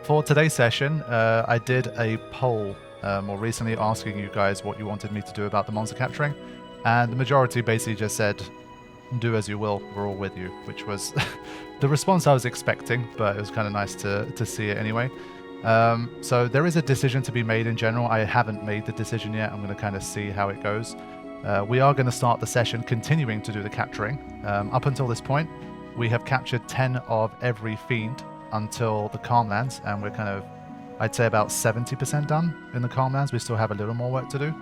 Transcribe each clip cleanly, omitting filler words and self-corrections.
for today's session, I did a poll more recently asking you guys what you wanted me to do about the monster capturing, and the majority basically just said, do as you will, we're all with you, which was the response I was expecting, but it was kind of nice to see it anyway. So there is a decision to be made in general. I haven't made the decision yet. I'm going to kind of see how it goes. We are going to start the session continuing to do the capturing. Up until this point, we have captured 10 of every fiend until the Calm Lands, and we're kind of, I'd say about 70% done in the Calm Lands. We still have a little more work to do.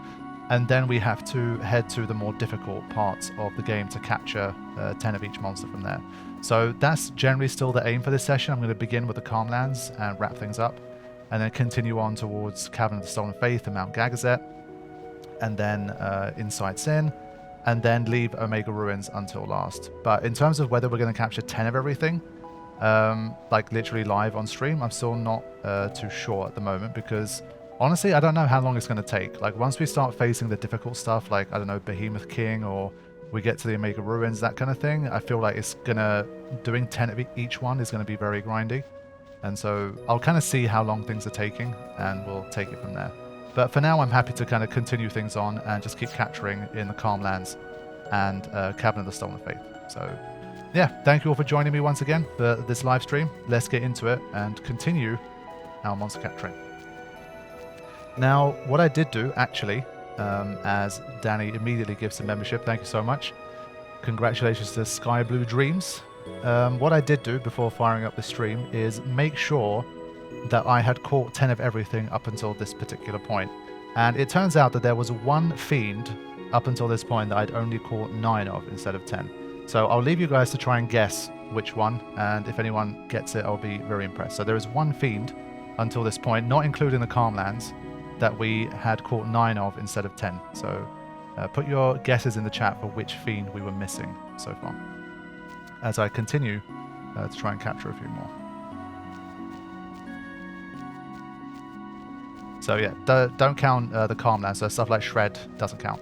And then we have to head to the more difficult parts of the game to capture 10 of each monster from there. So that's generally still the aim for this session. I'm going to begin with the Calm Lands and wrap things up, and then continue on towards Cavern of the Stolen Faith and Mount Gagazet, and then Inside Sin, and then leave Omega Ruins until last. But in terms of whether we're going to capture 10 of everything, like literally live on stream, I'm still not too sure at the moment, because honestly, I don't know how long it's going to take. Like, once we start facing the difficult stuff, like, I don't know, Behemoth King, or we get to the Omega Ruins, that kind of thing, I feel like it's going to, doing 10 of each one is going to be very grindy. And so I'll kind of see how long things are taking, and we'll take it from there. But for now, I'm happy to kind of continue things on and just keep capturing in the Calm Lands and Cavern of the Stolen Faith. So yeah, thank you all for joining me once again for this live stream. Let's get into it and continue our monster capturing. Now, what I did do, actually, as Danny immediately gives some membership, thank you so much. Congratulations to Sky Blue Dreams. What I did do before firing up the stream is make sure that I had caught 10 of everything up until this particular point. And it turns out that there was one fiend up until this point that I'd only caught 9 of instead of 10. So I'll leave you guys to try and guess which one, and if anyone gets it, I'll be very impressed. So there is one fiend until this point, not including the Calm Lands, that we had caught 9 of instead of 10. So put your guesses in the chat for which fiend we were missing so far, as I continue to try and capture a few more. So yeah, don't count the Calm Lands, so stuff like Shred doesn't count.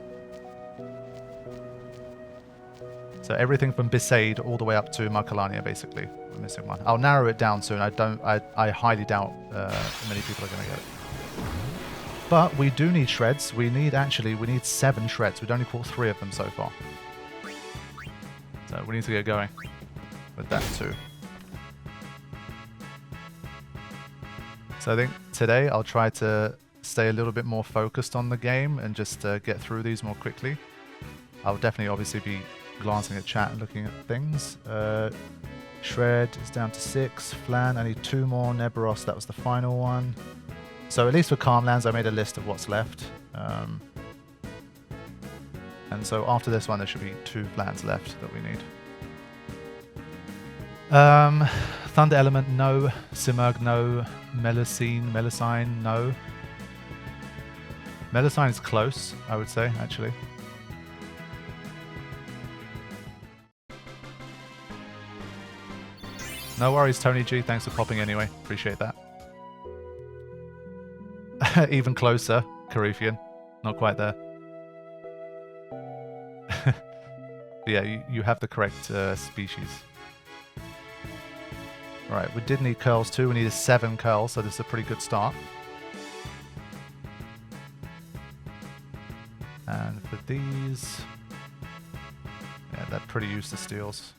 So everything from Besaid all the way up to Markalania, basically, we're missing one. I'll narrow it down soon. I highly doubt many people are going to get it. But we do need shreds. We need 7 shreds. We've only caught 3 of them so far. So we need to get going with that too. So I think today I'll try to stay a little bit more focused on the game and just get through these more quickly. I'll definitely obviously be glancing at chat and looking at things. Shred is down to 6. Flan, I need 2 more. Neberos, that was the final one. So at least for Calm Lands, I made a list of what's left. And so after this one, there should be 2 Flans left that we need. Thunder Element, no. Simurg, no. Melusine, no. Melusine is close, I would say, actually. No worries, Tony G. Thanks for popping anyway. Appreciate that. Even closer, Carithian. Not quite there. Yeah, you have the correct species. Right, we did need curls too. We needed 7 curls, so this is a pretty good start. And for these, yeah, they're pretty used to steals.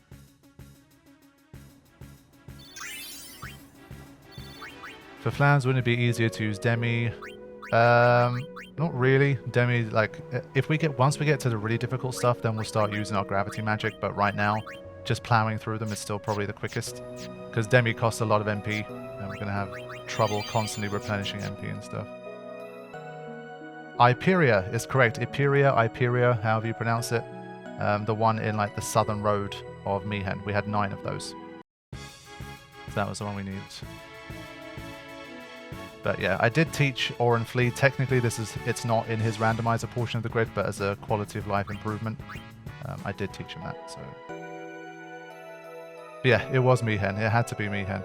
For Flans, wouldn't it be easier to use Demi? Not really. Demi, like, once we get to the really difficult stuff, then we'll start using our gravity magic, but right now, just plowing through them is still probably the quickest. Because Demi costs a lot of MP, and we're going to have trouble constantly replenishing MP and stuff. Iperia is correct. Iperia, however you pronounce it. The one in, like, the southern road of Mihen. We had 9 of those. So that was the one we needed. But yeah, I did teach Oren Flea. Technically, it's not in his randomizer portion of the grid, but as a quality of life improvement, I did teach him that. So but yeah, it was Mihen. It had to be Mihen.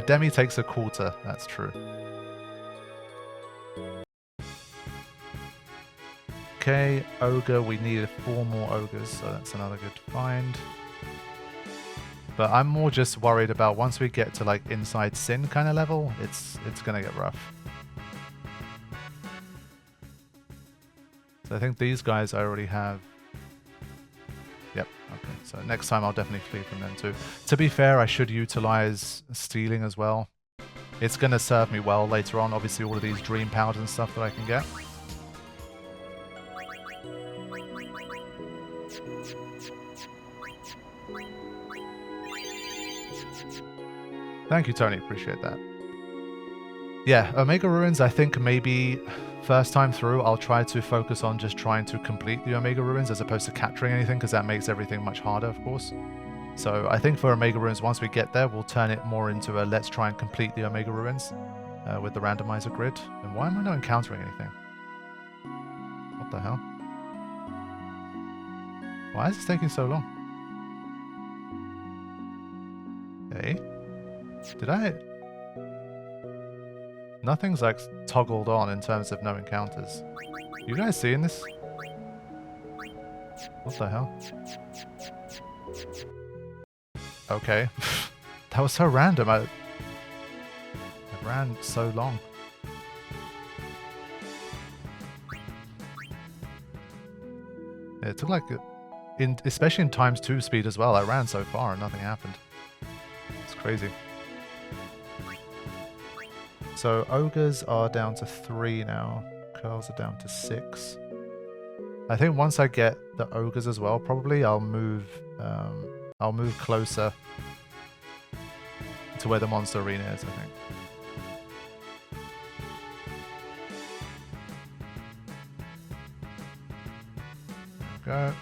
Demi takes a quarter. That's true. Okay, Ogre. We needed 4 more Ogres, so that's another good find. But I'm more just worried about once we get to like inside Sin kind of level, it's gonna get rough. So I think these guys I already have. Yep, okay. So next time I'll definitely flee from them too. To be fair, I should utilize stealing as well. It's gonna serve me well later on, obviously all of these dream powders and stuff that I can get. Thank you, Tony. Appreciate that. Yeah, Omega Ruins, I think maybe first time through, I'll try to focus on just trying to complete the Omega Ruins as opposed to capturing anything, because that makes everything much harder, of course. So I think for Omega Ruins, once we get there, we'll turn it more into a let's try and complete the Omega Ruins with the randomizer grid. And why am I not encountering anything? What the hell? Why is this taking so long? Okay. Did I... Nothing's like toggled on in terms of no encounters. You guys seeing this? What the hell? Okay. That was so random. I ran so long. Yeah, it took like... especially in ×2 speed as well. I ran so far and nothing happened. It's crazy. So ogres are down to 3 now. Curls are down to 6. I think once I get the ogres as well, probably I'll move closer to where the monster arena is, I think. There we go.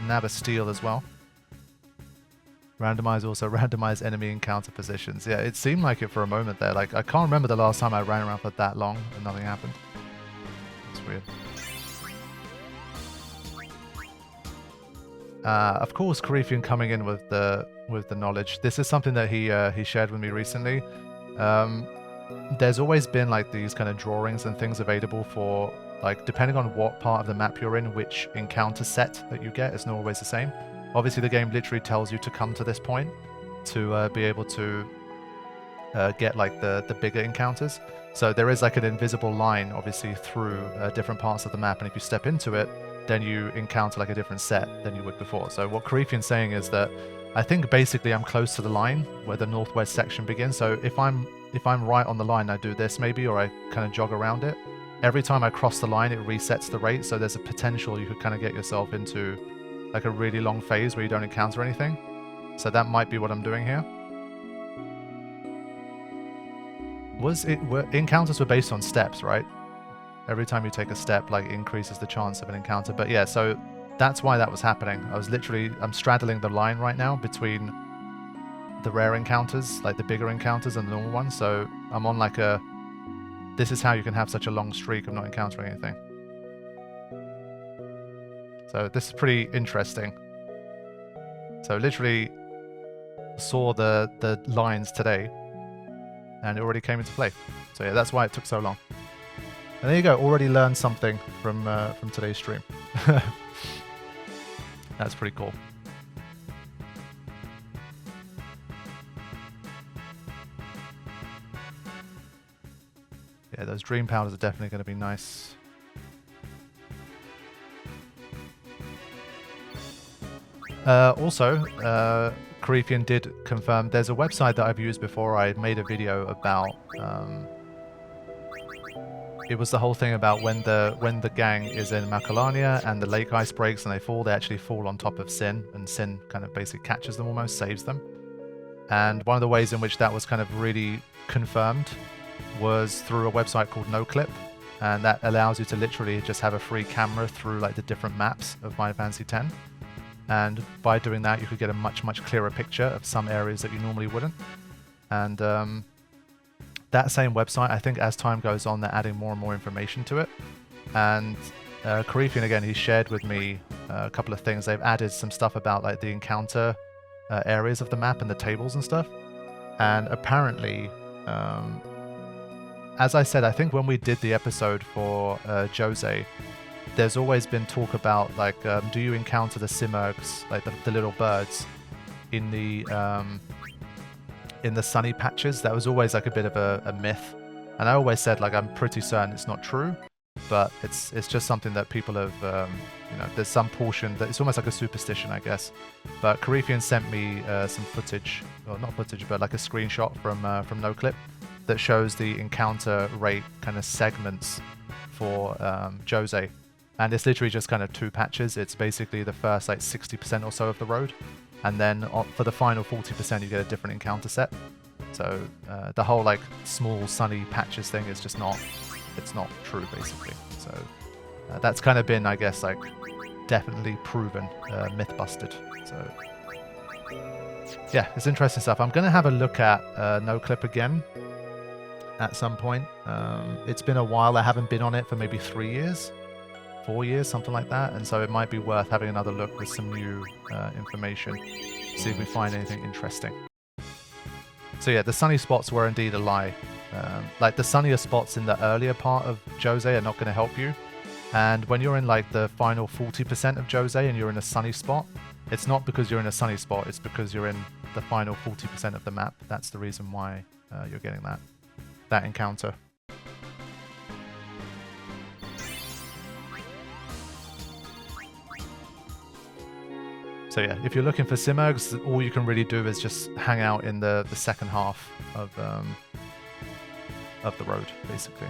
Nab a steel as well. Randomize also randomize enemy encounter positions. Yeah, it seemed like it for a moment there. Like, I can't remember the last time I ran around for that long and nothing happened. It's weird. Of course, Karifian coming in with the knowledge. This is something that he shared with me recently. There's always been like these kind of drawings and things available for, like, depending on what part of the map you're in, which encounter set that you get is not always the same. Obviously, the game literally tells you to come to this point to be able to get like the bigger encounters. So there is like an invisible line, obviously, through different parts of the map, and if you step into it, then you encounter like a different set than you would before. So what Karifian's saying is that I think basically I'm close to the line where the northwest section begins. So if I'm right on the line, I do this maybe, or I kind of jog around it. Every time I cross the line, it resets the rate. So there's a potential you could kind of get yourself into like a really long phase where you don't encounter anything. So that might be what I'm doing here. Encounters were based on steps, right? Every time you take a step, like, increases the chance of an encounter. But yeah, so that's why that was happening. I'm straddling the line right now between the rare encounters, like the bigger encounters, and the normal ones. So I'm on like a... This is how you can have such a long streak of not encountering anything. So this is pretty interesting. So literally saw the lines today, and it already came into play. So yeah, that's why it took so long. And there you go, already learned something from today's stream. That's pretty cool. Yeah, those dream powders are definitely going to be nice. Also, Karifian did confirm there's a website that I've used before. I made a video about it was the whole thing about when the gang is in Macalania and the lake ice breaks and they actually fall on top of Sin, and Sin kind of basically catches them, almost saves them. And one of the ways in which that was kind of really confirmed was through a website called NoClip, and that allows you to literally just have a free camera through like the different maps of Final Fantasy X. And by doing that, you could get a much clearer picture of some areas that you normally wouldn't. And that same website, I think as time goes on, they're adding more and more information to it. And Karifian, again, he shared with me a couple of things. They've added some stuff about like the encounter areas of the map and the tables and stuff. And apparently, as I said, I think when we did the episode for Jose, there's always been talk about like, do you encounter the Simurgs, like the little birds, in the sunny patches? That was always like a bit of a myth, and I always said like I'm pretty certain it's not true, but it's just something that people have, you know, there's some portion that it's almost like a superstition, I guess. But Carithian sent me some footage, well not footage, but like a screenshot from NoClip that shows the encounter rate kind of segments for Jose. And it's literally just kind of 2 patches. It's basically the first like 60% or so of the road, and then for the final 40% you get a different encounter set. So the whole like small sunny patches thing is just not, it's not true basically. So that's kind of been, I guess, like definitely proven, myth busted. So yeah, it's interesting stuff. I'm gonna have a look at NoClip again at some point. It's been a while. I haven't been on it for maybe 3 years. 4 years, something like that, and so it might be worth having another look with some new information, see if we find anything interesting. So yeah, the sunny spots were indeed a lie. Like the sunnier spots in the earlier part of Jose are not going to help you, and when you're in like the final 40% of Jose and you're in a sunny spot, it's not because you're in a sunny spot, it's because you're in the final 40% of the map. That's the reason why you're getting that encounter. So yeah, if you're looking for Simurgs, all you can really do is just hang out in the second half of the road, basically.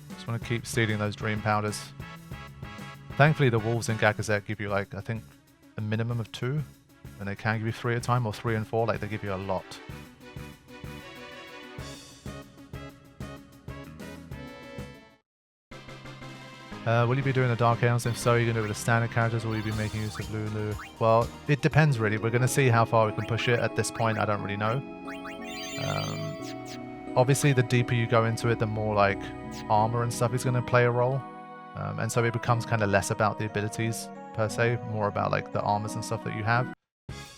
Just want to keep stealing those dream powders. Thankfully, the wolves in Gagazet give you like, I think, a minimum of 2, and they can give you 3 at a time, or 3 and 4. Like they give you a lot. Will you be doing the Dark Aeons? If so, are you going to do it with the standard characters, or will you be making use of Lulu? Well, it depends really. We're going to see how far we can push it. At this point, I don't really know. Obviously, the deeper you go into it, the more like armor and stuff is going to play a role. And so it becomes kind of less about the abilities per se, more about like the armors and stuff that you have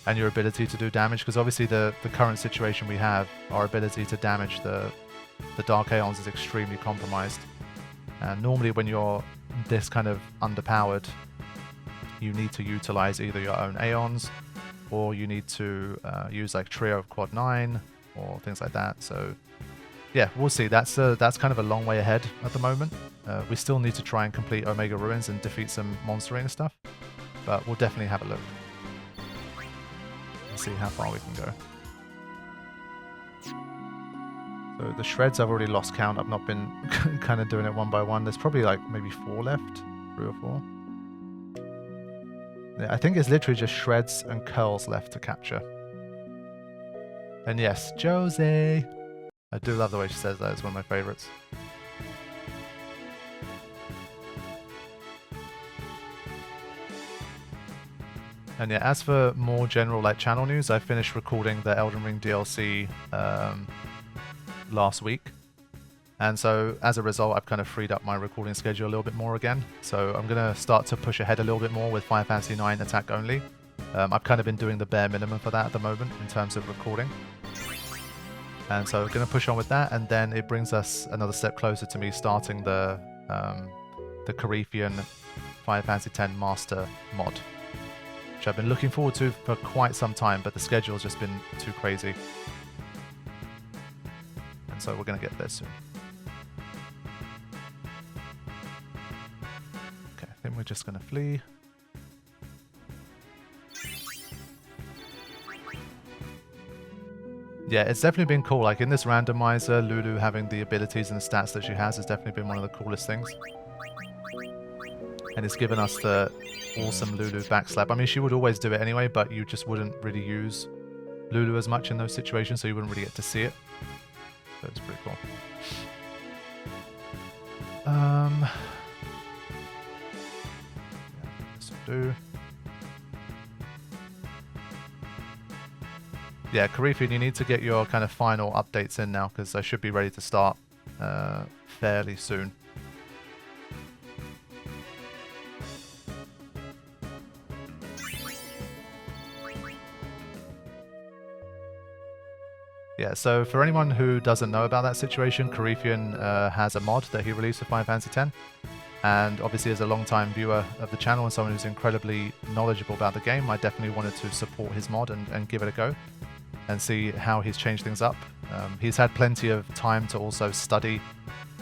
and your ability to do damage. Because obviously the current situation we have, our ability to damage the Dark Aeons is extremely compromised. And normally when you're this kind of underpowered, you need to utilize either your own Aeons, or you need to use like Trio of Quad 9 or things like that. So yeah, we'll see. That's kind of a long way ahead at the moment. We still need to try and complete Omega Ruins and defeat some monster and stuff, but we'll definitely have a look and see how far we can go. So the shreds, I've already lost count. I've not been kind of doing it one by one. There's probably like maybe 4 left, 3 or 4. Yeah, I think it's literally just shreds and curls left to capture. And yes, Jose. I do love the way she says that. It's one of my favorites. And yeah, as for more general like channel news, I finished recording the Elden Ring DLC last week, and so as a result I've kind of freed up my recording schedule a little bit more again. So I'm going to start to push ahead a little bit more with Final Fantasy IX attack only. I've kind of been doing the bare minimum for that at the moment in terms of recording, and so we're going to push on with that, and then it brings us another step closer to me starting the Carithian Final Fantasy X Master mod, which I've been looking forward to for quite some time, but the schedule's just been too crazy. And so we're going to get there soon. Okay, I think we're just going to flee. Yeah, it's definitely been cool. Like in this randomizer, Lulu having the abilities and the stats that she has definitely been one of the coolest things. And it's given us the awesome Lulu backslap. I mean, she would always do it anyway, but you just wouldn't really use Lulu as much in those situations, so you wouldn't really get to see it. So it's pretty cool. Yeah, this will do. Yeah, Carithian, you need to get your kind of final updates in now, because I should be ready to start fairly soon. Yeah, so for anyone who doesn't know about that situation, Carithian has a mod that he released for Final Fantasy X, and obviously as a long-time viewer of the channel and someone who's incredibly knowledgeable about the game, I definitely wanted to support his mod and give it a go and see how he's changed things up. He's had plenty of time to also study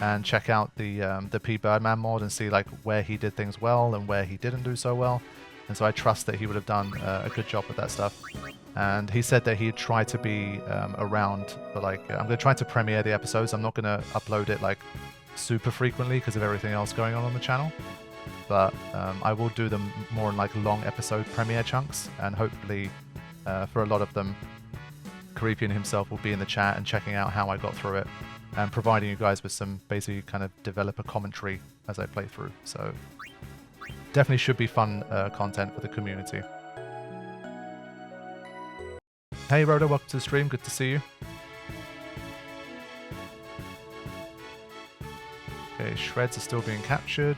and check out the P Birdman mod and see like where he did things well and where he didn't do so well. And so I trust that he would have done a good job with that stuff. And he said that he'd try to be around for like, I'm going to try to premiere the episodes. I'm not going to upload it like super frequently because of everything else going on the channel. But I will do them more in like long episode premiere chunks. And hopefully for a lot of them, Carithian himself will be in the chat and checking out how I got through it and providing you guys with some basically kind of developer commentary as I play through. So definitely should be fun content for the community. Hey Rhoda, welcome to the stream, good to see you. Okay, shreds are still being captured.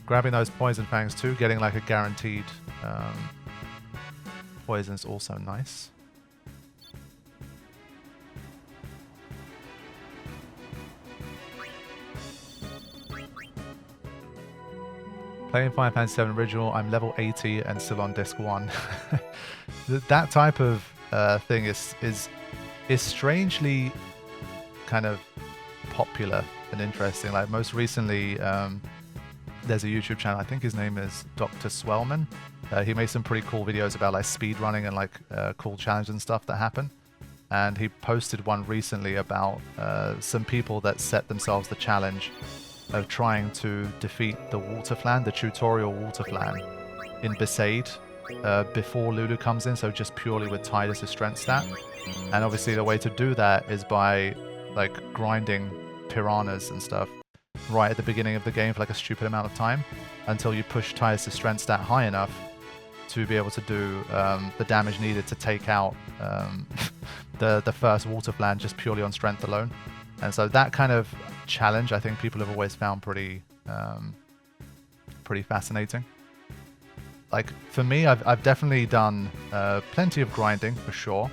Grabbing those poison fangs too, getting like a guaranteed poison is also nice. Playing Final Fantasy VII Original, I'm level 80 and still on disc 1. That type of thing is strangely kind of popular and interesting. Like most recently, there's a YouTube channel, I think his name is Dr. Swellman. He made some pretty cool videos about like speed running and like cool challenges and stuff that happen. And he posted one recently about some people that set themselves the challenge of trying to defeat the water flan, the tutorial water flan in Besaid before Lulu comes in, so just purely with Tidus' strength stat. And obviously the way to do that is by like grinding piranhas and stuff right at the beginning of the game for like a stupid amount of time until you push Tidus' strength stat high enough to be able to do the damage needed to take out the first water flan just purely on strength alone. And so that kind of challenge, I think people have always found pretty fascinating. Like for me, I've definitely done plenty of grinding for sure,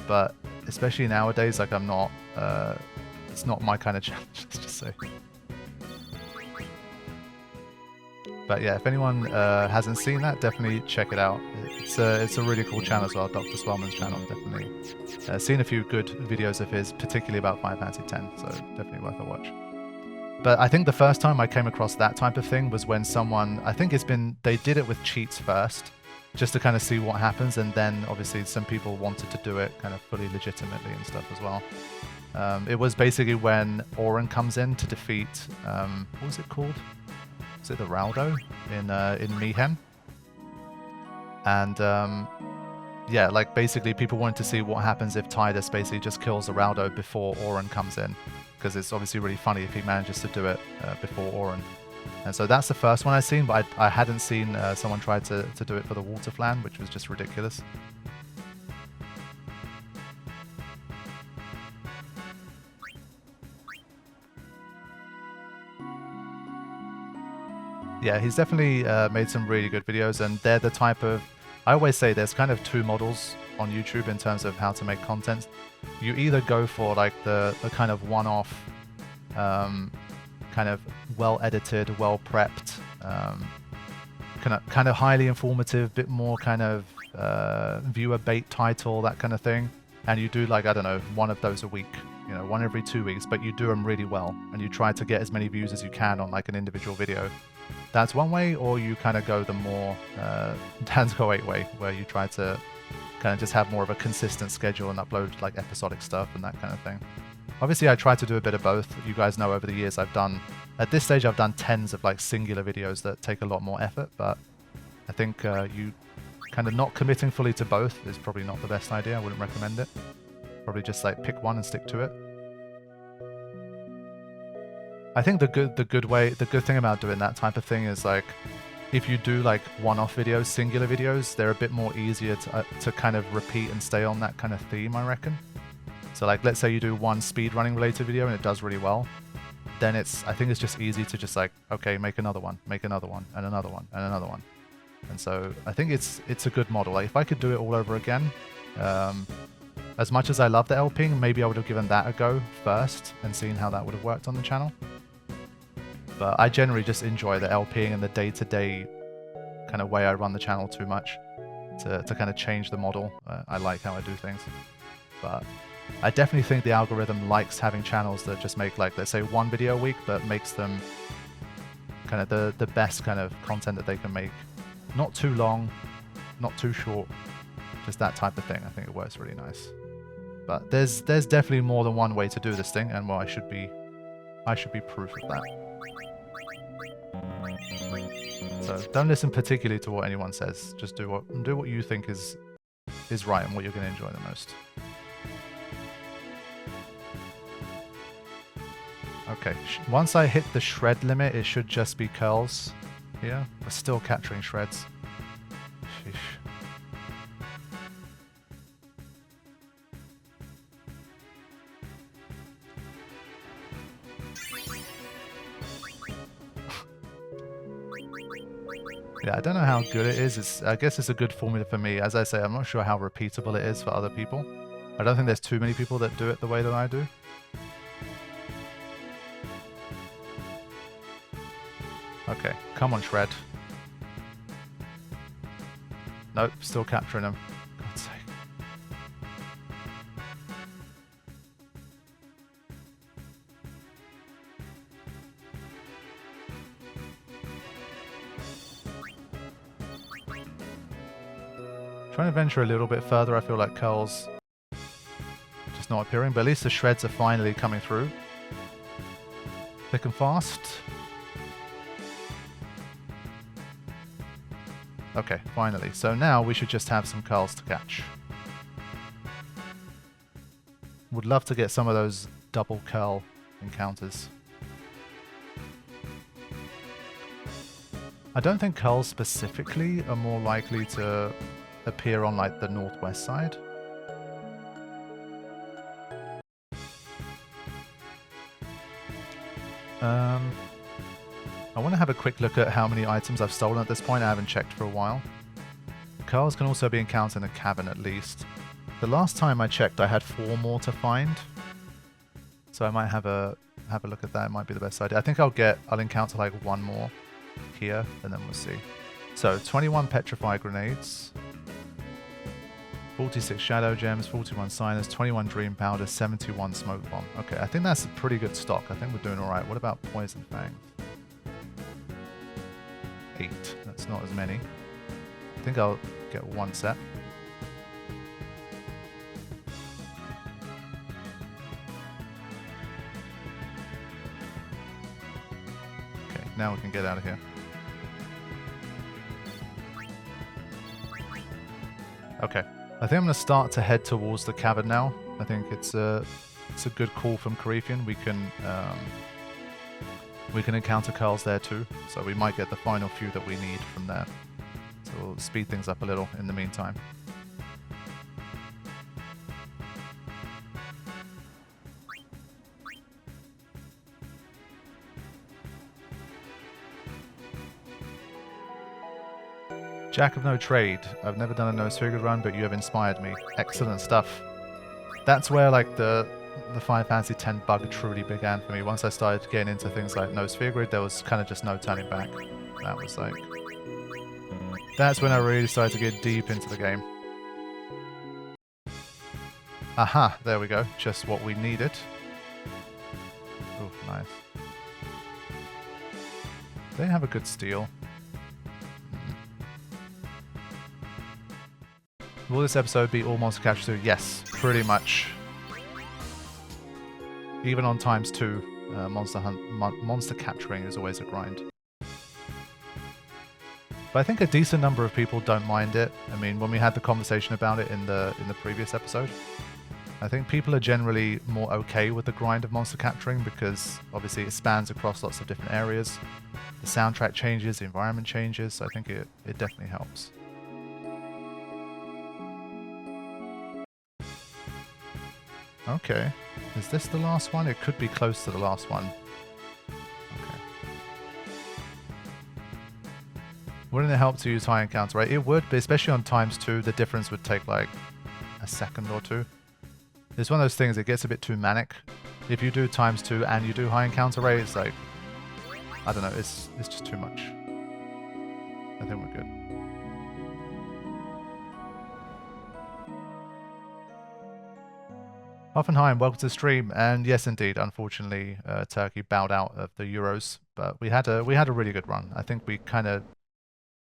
but especially nowadays, like I'm not, it's not my kind of challenge, let's just say. But yeah, if anyone hasn't seen that, definitely check it out. It's a really cool channel as well, Dr. Swellman's channel, definitely. Seen a few good videos of his, particularly about Final Fantasy X, so definitely worth a watch. But I think the first time I came across that type of thing was when someone, I think they did it with cheats first, just to kind of see what happens, and then obviously some people wanted to do it kind of fully legitimately and stuff as well. It was basically when Auron comes in to defeat, what was it called? Is it the Raldo in Mihem? And yeah, like basically people wanted to see what happens if Tidus basically just kills the Raldo before Auron comes in, because it's obviously really funny if he manages to do it before Auron. And so that's the first one I've seen, but I hadn't seen someone try to do it for the water flan, which was just ridiculous. Yeah, he's definitely made some really good videos, and they're the type of... I always say there's kind of two models on YouTube in terms of how to make content. You either go for like the kind of one-off, kind of well-edited, well-prepped, kind of highly informative, bit more kind of viewer bait title, that kind of thing. And you do like, I don't know, one of those a week, you know, one every 2 weeks, but you do them really well. And you try to get as many views as you can on like an individual video. That's one way, or you kind of go the more Dansg08 way, where you try to kind of just have more of a consistent schedule and upload like episodic stuff and that kind of thing. Obviously, I try to do a bit of both. You guys know over the years at this stage I've done tens of like singular videos that take a lot more effort, but I think you kind of not committing fully to both is probably not the best idea. I wouldn't recommend it. Probably just like pick one and stick to it. I think the good thing about doing that type of thing is like, if you do like one-off videos, singular videos, they're a bit more easier to kind of repeat and stay on that kind of theme, I reckon. So like, let's say you do one speedrunning related video and it does really well, then I think it's just easy to just like, okay, make another one, and another one, and another one. And so I think it's a good model. Like if I could do it all over again, As much as I love the LPing, maybe I would have given that a go first and seen how that would have worked on the channel. But I generally just enjoy the LPing and the day-to-day kind of way I run the channel too much to kind of change the model. I like how I do things. But I definitely think the algorithm likes having channels that just make, like, let's say 1 video a week, but makes them kind of the best kind of content that they can make. Not too long, not too short, just that type of thing. I think it works really nice. But there's definitely more than one way to do this thing, and well, I should be proof of that. So don't listen particularly to what anyone says. Just do what you think is right and what you're going to enjoy the most. Okay, once I hit the shred limit, it should just be curls here. We're still capturing shreds. Sheesh. Yeah, I don't know how good it is. I guess it's a good formula for me. As I say, I'm not sure how repeatable it is for other people. I don't think there's too many people that do it the way that I do. Okay, come on, shred. Nope, still capturing them. God's sake. Trying to venture a little bit further. I feel like curls just not appearing, but at least the shreds are finally coming through. Thick and fast. Okay, finally. So now we should just have some curls to catch. Would love to get some of those double curl encounters. I don't think curls specifically are more likely to appear on, like, the northwest side. I want to have a quick look at how many items I've stolen at this point. I haven't checked for a while. Curls can also be encountered in a cavern at least. The last time I checked, I had 4 more to find. So I might have a look at that. It might be the best idea. I think I'll encounter like 1 more here, and then we'll see. So 21 petrified grenades, 46 shadow gems, 41 signers, 21 dream powder, 71 smoke bomb. Okay, I think that's a pretty good stock. I think we're doing all right. What about poison fangs? 8. That's not as many. I think I'll get 1 set. Okay, now we can get out of here. Okay, I think I'm going to start to head towards the cavern now. I think it's a good call from Carithian. We can encounter curls there too, so we might get the final few that we need from there. So we'll speed things up a little in the meantime. Jack of no trade. I've never done a nose figure run, but you have inspired me. Excellent stuff. That's where, like, the Final Fantasy X bug truly began for me. Once I started getting into things like no sphere grid, there was kind of just no turning back. That was like... That's when I really started to get deep into the game. Aha, there we go. Just what we needed. Oh, nice. They have a good steal. Will this episode be all monster capture 2? Yes, pretty much. Even on ×2, monster capturing is always a grind. But I think a decent number of people don't mind it. I mean, when we had the conversation about it in the previous episode, I think people are generally more okay with the grind of monster capturing because obviously it spans across lots of different areas. The soundtrack changes, the environment changes, so I think it definitely helps. Okay. Is this the last one? It could be close to the last one. Okay. Wouldn't it help to use high encounter rate? It would, but especially on ×2, the difference would take like a second or two. It's one of those things, it gets a bit too manic. If you do ×2 and you do high encounter rate, it's like, I don't know, it's just too much. I think we're good. Hoffenheim, welcome to the stream. And yes, indeed, unfortunately, Turkey bowed out of the Euros, but we had a really good run. I think we kind of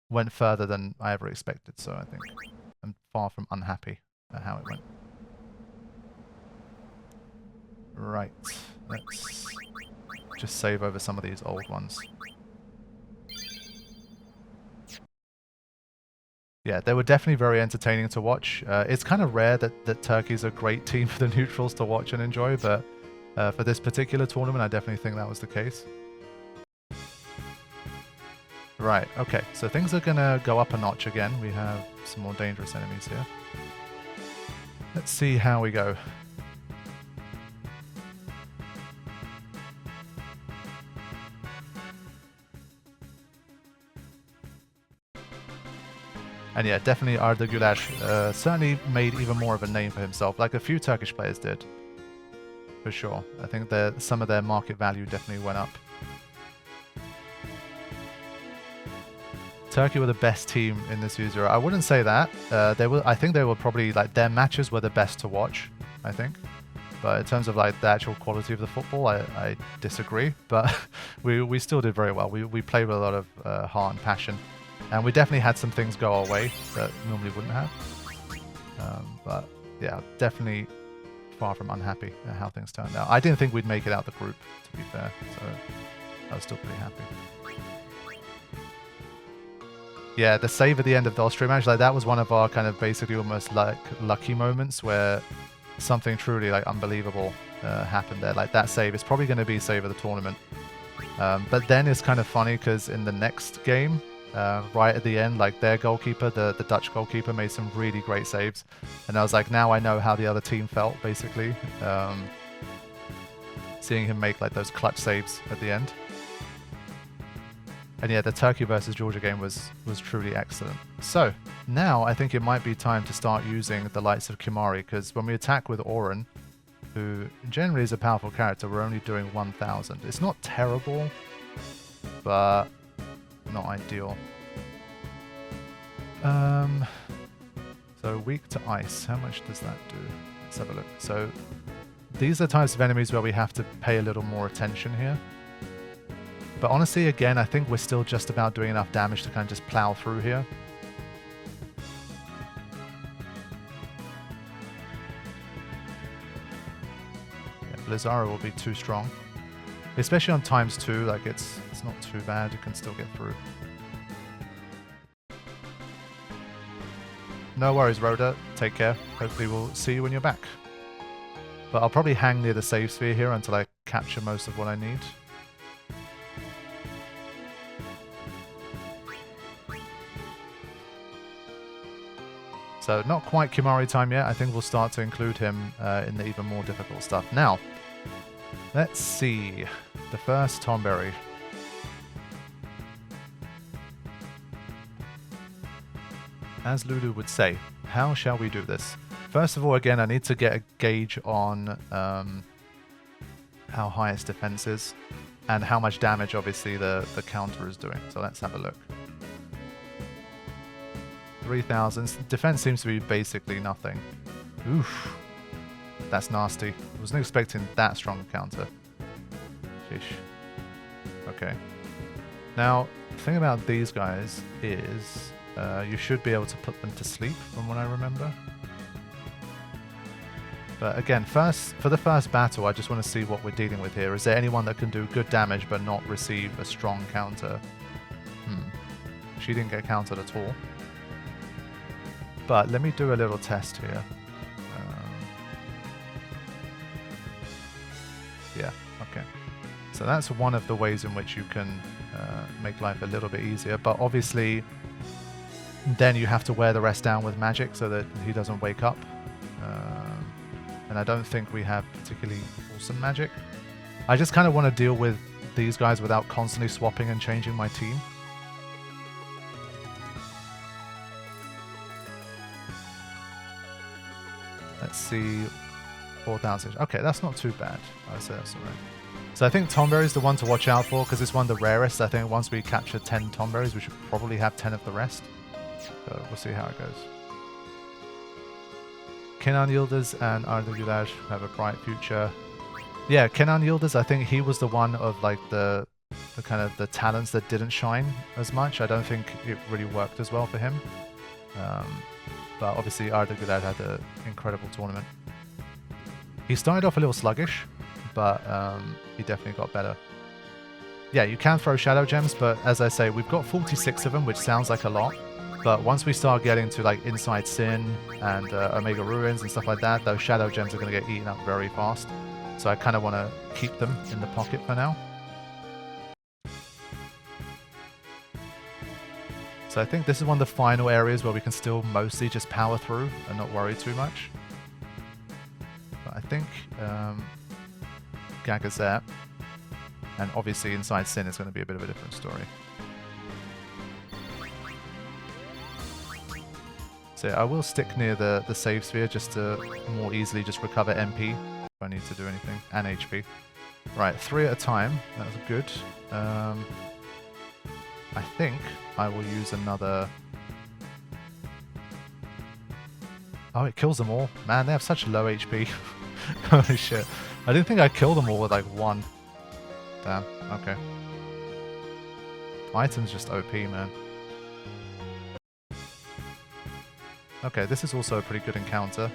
went further than I ever expected, so I think I'm far from unhappy at how it went. Right, let's just save over some of these old ones. Yeah, they were definitely very entertaining to watch. It's kind of rare that Turkey's a great team for the neutrals to watch and enjoy, but for this particular tournament, I definitely think that was the case. Right, okay, so things are gonna go up a notch again. We have some more dangerous enemies here. Let's see how we go. And yeah, definitely Arda Güler certainly made even more of a name for himself, like a few Turkish players did, for sure. I think that some of their market value definitely went up. Turkey were the best team in this user. I wouldn't say that. I think they were probably, like, their matches were the best to watch, I think. But in terms of like the actual quality of the football, I disagree. But we still did very well. We played with a lot of heart and passion. And we definitely had some things go our way that normally wouldn't have. But yeah, definitely far from unhappy at how things turned out. I didn't think we'd make it out the group, to be fair. So I was still pretty happy. Yeah, the save at the end of the Austria match, like that was one of our kind of basically almost like lucky moments where something truly like unbelievable happened there. Like that save is probably going to be save of the tournament. But then it's kind of funny because in the next game, right at the end, like their goalkeeper, the Dutch goalkeeper, made some really great saves. And I was like, now I know how the other team felt, basically. Seeing him make like those clutch saves at the end. And yeah, the Turkey versus Georgia game was truly excellent. So, now I think it might be time to start using the likes of Kimari, because when we attack with Auron, who generally is a powerful character, we're only doing 1000. It's not terrible, but not ideal. So weak to ice, how much does that do? Let's have a look. So these are types of enemies where we have to pay a little more attention here. But honestly, again, I think we're still just about doing enough damage to kind of just plow through here. Yeah, Blizzara will be too strong. Especially on ×2, like it's not too bad, you can still get through. No worries, Rhoda. Take care. Hopefully we'll see you when you're back. But I'll probably hang near the save sphere here until I capture most of what I need. So not quite Kimari time yet. I think we'll start to include him in the even more difficult stuff. Now, let's see. The first Tomberry. As Lulu would say, how shall we do this? First of all, again, I need to get a gauge on how high its defense is and how much damage, obviously, the counter is doing. So let's have a look. 3000. Defense seems to be basically nothing. Oof. That's nasty. I wasn't expecting that strong a counter. Sheesh. Okay. Now, the thing about these guys is you should be able to put them to sleep, from what I remember. But again, for the first battle, I just want to see what we're dealing with here. Is there anyone that can do good damage but not receive a strong counter? She didn't get countered at all. But let me do a little test here. Yeah, okay. So that's one of the ways in which you can make life a little bit easier. But obviously, then you have to wear the rest down with magic so that he doesn't wake up. And I don't think we have particularly awesome magic. I just kind of want to deal with these guys without constantly swapping and changing my team. Let's see. 4,000. Okay, that's not too bad. I'd say that's alright. So I think Tomberry is the one to watch out for because it's one of the rarest. I think once we capture 10 Tomberries, we should probably have 10 of the rest. So we'll see how it goes. Kenan Yildiz and Arda Güler have a bright future. Yeah, Kenan Yildiz, I think he was the one of like the kind of the talents that didn't shine as much. I don't think it really worked as well for him. But obviously Arda Güler had an incredible tournament. He started off a little sluggish, but he definitely got better. Yeah, you can throw Shadow Gems, but as I say, we've got 46 of them, which sounds like a lot. But once we start getting to like Inside Sin and Omega Ruins and stuff like that, those Shadow Gems are going to get eaten up very fast. So I kind of want to keep them in the pocket for now. So I think this is one of the final areas where we can still mostly just power through and not worry too much. But I think Gagazet and obviously Inside Sin is going to be a bit of a different story. So I will stick near the save sphere just to more easily just recover MP if I need to do anything, and HP. Right, 3 at a time, that was good. I think I will use another... Oh, it kills them all. Man, they have such low HP. Holy shit. I didn't think I'd kill them all with like 1. Damn, okay. Item's just OP, man. Okay, this is also a pretty good encounter.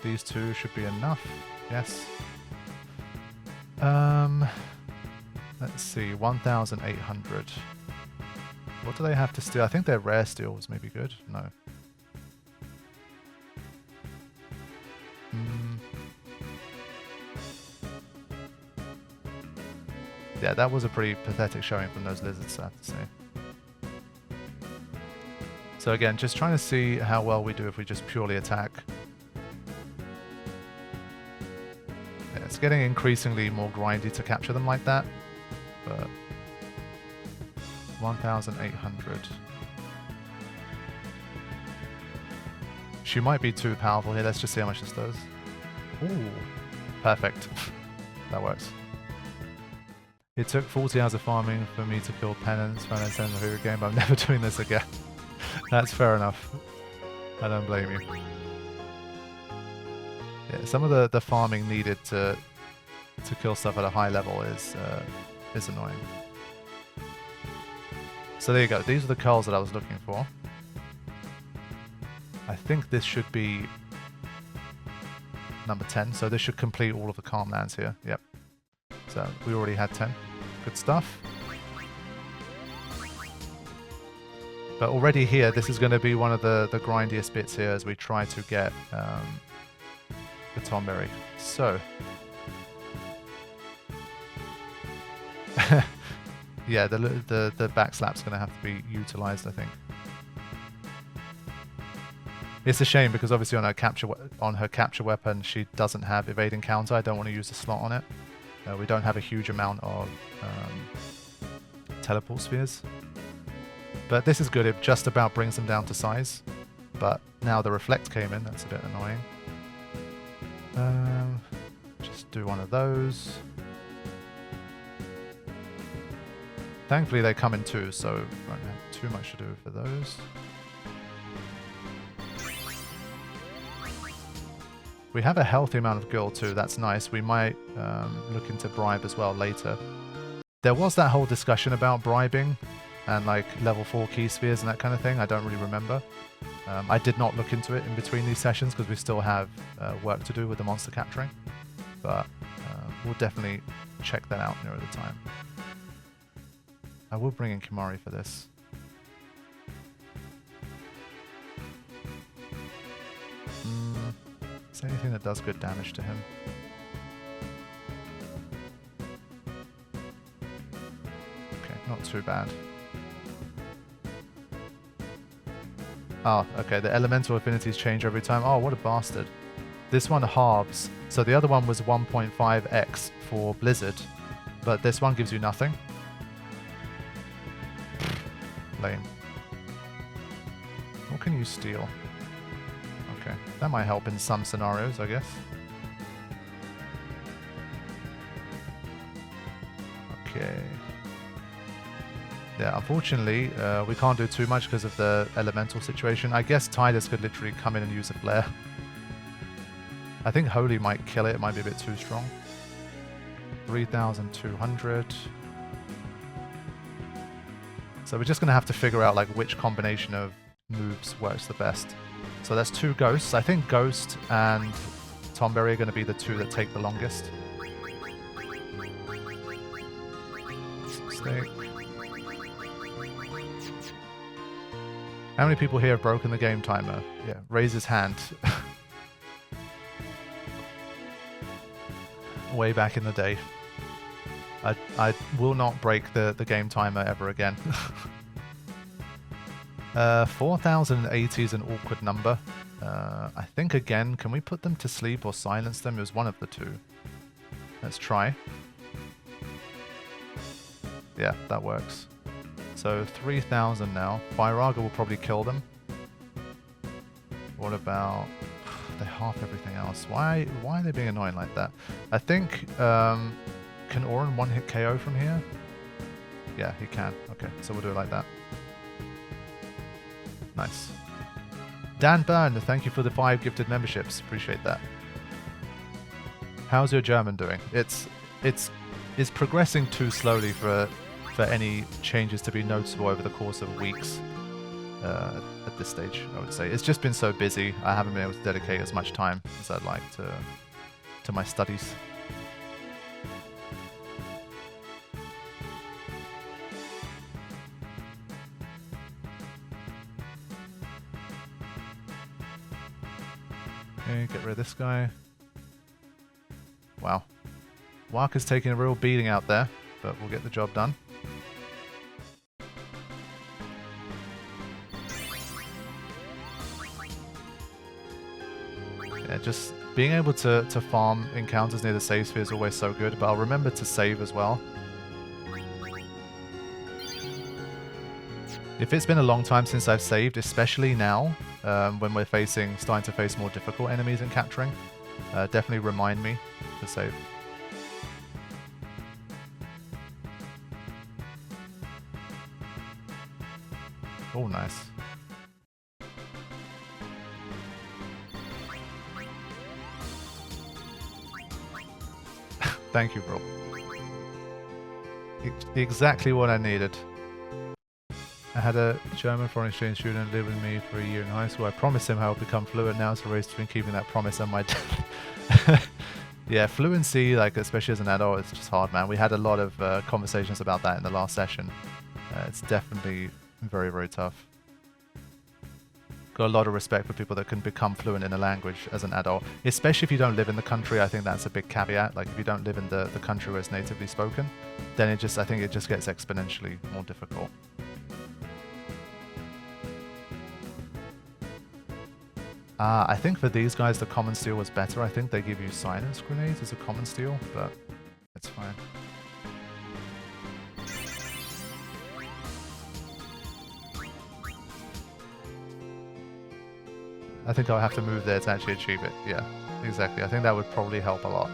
These 2 should be enough. Yes. Let's see, 1,800. What do they have to steal? I think their rare steals may be good. No. Yeah, that was a pretty pathetic showing from those lizards, I have to say. So again, just trying to see how well we do if we just purely attack. Yeah, it's getting increasingly more grindy to capture them like that, but 1,800. She might be too powerful here. Let's just see how much this does. Ooh, perfect. That works. It took 40 hours of farming for me to kill Penance when I sent the Hoover game, but I'm never doing this again. That's fair enough. I don't blame you. Yeah, some of the farming needed to kill stuff at a high level is annoying. So there you go. These are the culls that I was looking for. I think this should be number 10. So this should complete all of the Calm Lands here. Yep. So we already had 10. Good stuff. But already here, this is going to be one of the grindiest bits here as we try to get the Tomberry. So, yeah, the backslap's going to have to be utilized, I think. It's a shame because obviously on her capture weapon, she doesn't have evade encounter. I don't want to use the slot on it. We don't have a huge amount of teleport spheres. But this is good, it just about brings them down to size. But now the reflect came in, that's a bit annoying. Just do one of those. Thankfully they come in 2, so won't have too much to do for those. We have a healthy amount of gil too, that's nice. We might look into bribe as well later. There was that whole discussion about bribing and like level 4 key spheres and that kind of thing. I don't really remember. I did not look into it in between these sessions because we still have work to do with the monster capturing. But we'll definitely check that out nearer the time. I will bring in Kimari for this. Is there anything that does good damage to him? Okay, not too bad. Oh, okay, the elemental affinities change every time. Oh, what a bastard. This one halves. So the other one was 1.5x for Blizzard, but this one gives you nothing. Lame. What can you steal? Okay. Okay, that might help in some scenarios, I guess. Okay. Yeah, unfortunately, we can't do too much because of the elemental situation. I guess Tidus could literally come in and use a flare. I think Holy might kill it. It might be a bit too strong. 3,200. So we're just going to have to figure out like which combination of moves works the best. So that's 2 Ghosts. I think Ghost and Tomberry are going to be the 2 that take the longest. Stay. How many people here have broken the game timer? Yeah, raise his hand. Way back in the day. I will not break the game timer ever again. 4,080 is an awkward number. I think again, can we put them to sleep or silence them? It was one of the 2. Let's try. Yeah, that works. So 3,000 now. Firaga will probably kill them. What about... They half everything else. Why are they being annoying like that? I think... can Auron one-hit KO from here? Yeah, he can. Okay, so we'll do it like that. Nice. Dan Byrne, thank you for the 5 gifted memberships. Appreciate that. How's your German doing? It's progressing too slowly for any changes to be noticeable over the course of weeks at this stage, I would say. It's just been so busy, I haven't been able to dedicate as much time as I'd like to my studies. Okay, get rid of this guy. Wow. Waka's taking a real beating out there, but we'll get the job done. Yeah, just being able to farm encounters near the save sphere is always so good, but I'll remember to save as well. If it's been a long time since I've saved, especially now, when we're starting to face more difficult enemies in capturing, definitely remind me to save. Oh, nice. Thank you, bro. Exactly what I needed. I had a German foreign exchange student live with me for a year in high school. I promised him I would become fluent. Now it's a race between keeping that promise and my death. Yeah, fluency, like especially as an adult, it's just hard, man. We had a lot of conversations about that in the last session. It's definitely very, very tough. Got a lot of respect for people that can become fluent in a language as an adult, especially if you don't live in the country. I think that's a big caveat. Like if you don't live in the country where it's natively spoken, then I think it just gets exponentially more difficult. I think for these guys the common steel was better. I think they give you silence grenades as a common steel, but it's fine. I think I'll have to move there to actually achieve it. Yeah, exactly. I think that would probably help a lot.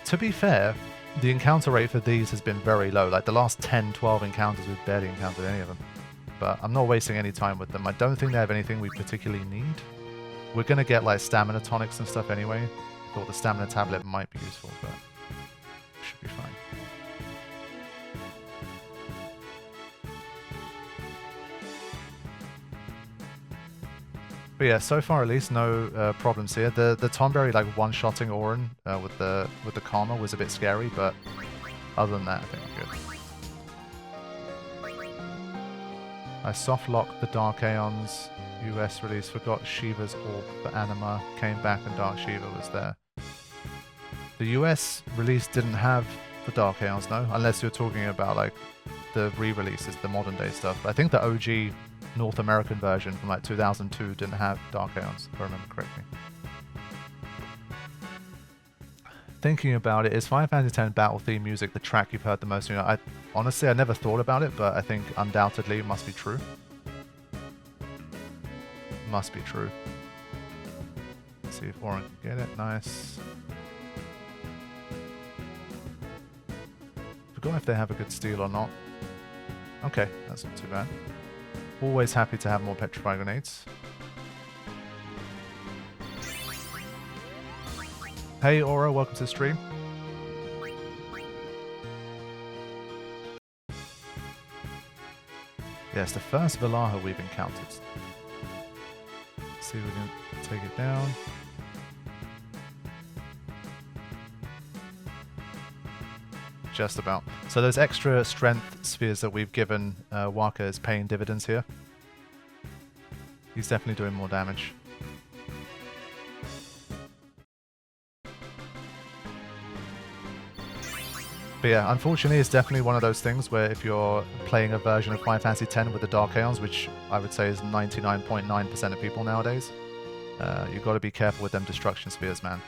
To be fair, the encounter rate for these has been very low. Like the last 10, 12 encounters, we've barely encountered any of them. But I'm not wasting any time with them. I don't think they have anything we particularly need. We're going to get like stamina tonics and stuff anyway. I thought the stamina tablet might be useful, but it should be fine. But yeah, so far at least no problems here. The Tomberry like one-shotting Auron with the Karma was a bit scary, but other than that, I think we're good. I soft-locked the Dark Aeon's US release, forgot Shiva's Orb for Anima, came back and Dark Shiva was there. The US release didn't have the Dark Aeons, no? Unless you're talking about like the re-releases, the modern day stuff. I think the OG North American version from like 2002 didn't have Dark Aeons, if I remember correctly. Thinking about it, is Final Fantasy X battle theme music the track you've heard the most? You know, honestly, I never thought about it, but I think undoubtedly it must be true. Must be true. Let's see if Warren can get it. Nice. Forgot if they have a good steal or not. Okay, that's not too bad. Always happy to have more petrify grenades. Hey Aura, welcome to the stream. Yes, the first Valaha we've encountered. Let's see if we can take it down. Just about. So those extra strength spheres that we've given Waka is paying dividends here. He's definitely doing more damage. But yeah, unfortunately it's definitely one of those things where if you're playing a version of Final Fantasy X with the Dark Aeons, which I would say is 99.9% of people nowadays, you've got to be careful with them destruction spheres, man.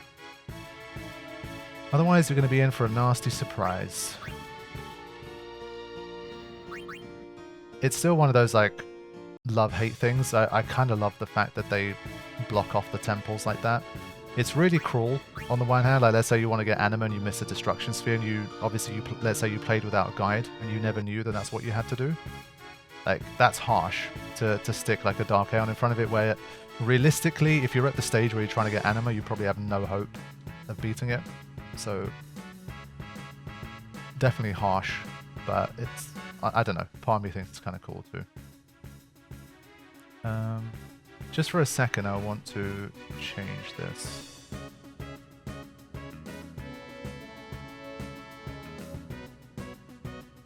Otherwise you're going to be in for a nasty surprise. It's still one of those like love-hate things. I kind of love the fact that they block off the temples like that. It's really cruel on the one hand. Like, let's say you want to get anima and you miss a destruction sphere, and you obviously let's say you played without a guide and you never knew that that's what you had to do. Like, that's harsh to stick like a Dark Aeon in front of it, where realistically if you're at the stage where you're trying to get anima, you probably have no hope of beating it. So definitely harsh, but it's, I don't know, part of me thinks it's kind of cool too. Just for a second I want to change this.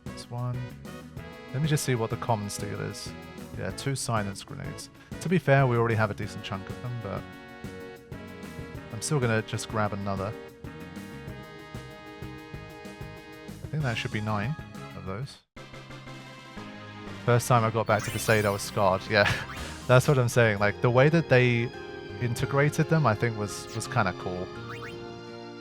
This one. Let me just see what the common steal is. Yeah, 2 silence grenades. To be fair, we already have a decent chunk of them, but I'm still gonna just grab another. I think that should be 9 of those. First time I got back to Besaid, I was scarred. Yeah, that's what I'm saying. Like, the way that they integrated them, I think was kind of cool.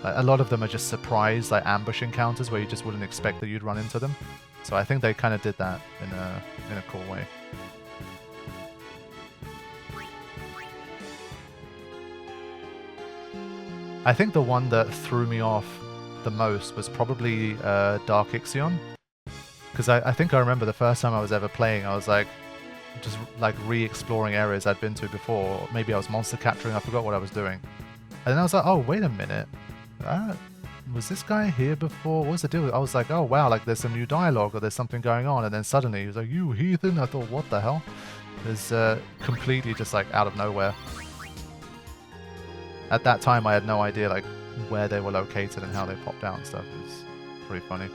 Like, a lot of them are just surprise, like ambush encounters where you just wouldn't expect that you'd run into them. So I think they kind of did that in a cool way. I think the one that threw me off the most was probably Dark Ixion. Because I think I remember the first time I was ever playing, I was like, just like re-exploring areas I'd been to before. Or maybe I was monster capturing, I forgot what I was doing. And then I was like, oh, wait a minute. Was this guy here before? What was the deal? I was like, oh wow, like there's some new dialogue or there's something going on. And then suddenly he was like, you heathen. I thought, what the hell? It's completely just like out of nowhere. At that time I had no idea like where they were located and how they popped out and stuff. It was pretty funny.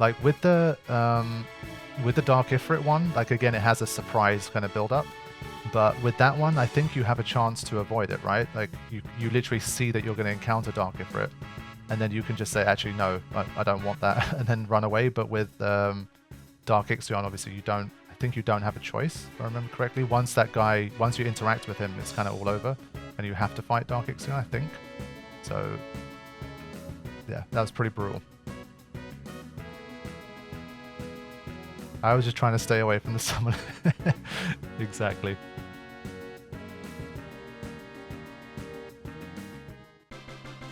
Like with the Dark Ifrit one, like again it has a surprise kind of build up. But with that one, I think you have a chance to avoid it, right? Like, you literally see that you're going to encounter Dark Ifrit, and then you can just say, actually, no, I don't want that, and then run away. But with Dark Ixion, obviously, I think you don't have a choice, if I remember correctly. Once you interact with him, it's kind of all over, and you have to fight Dark Ixion, I think. So, yeah, that was pretty brutal. I was just trying to stay away from the summon. Exactly.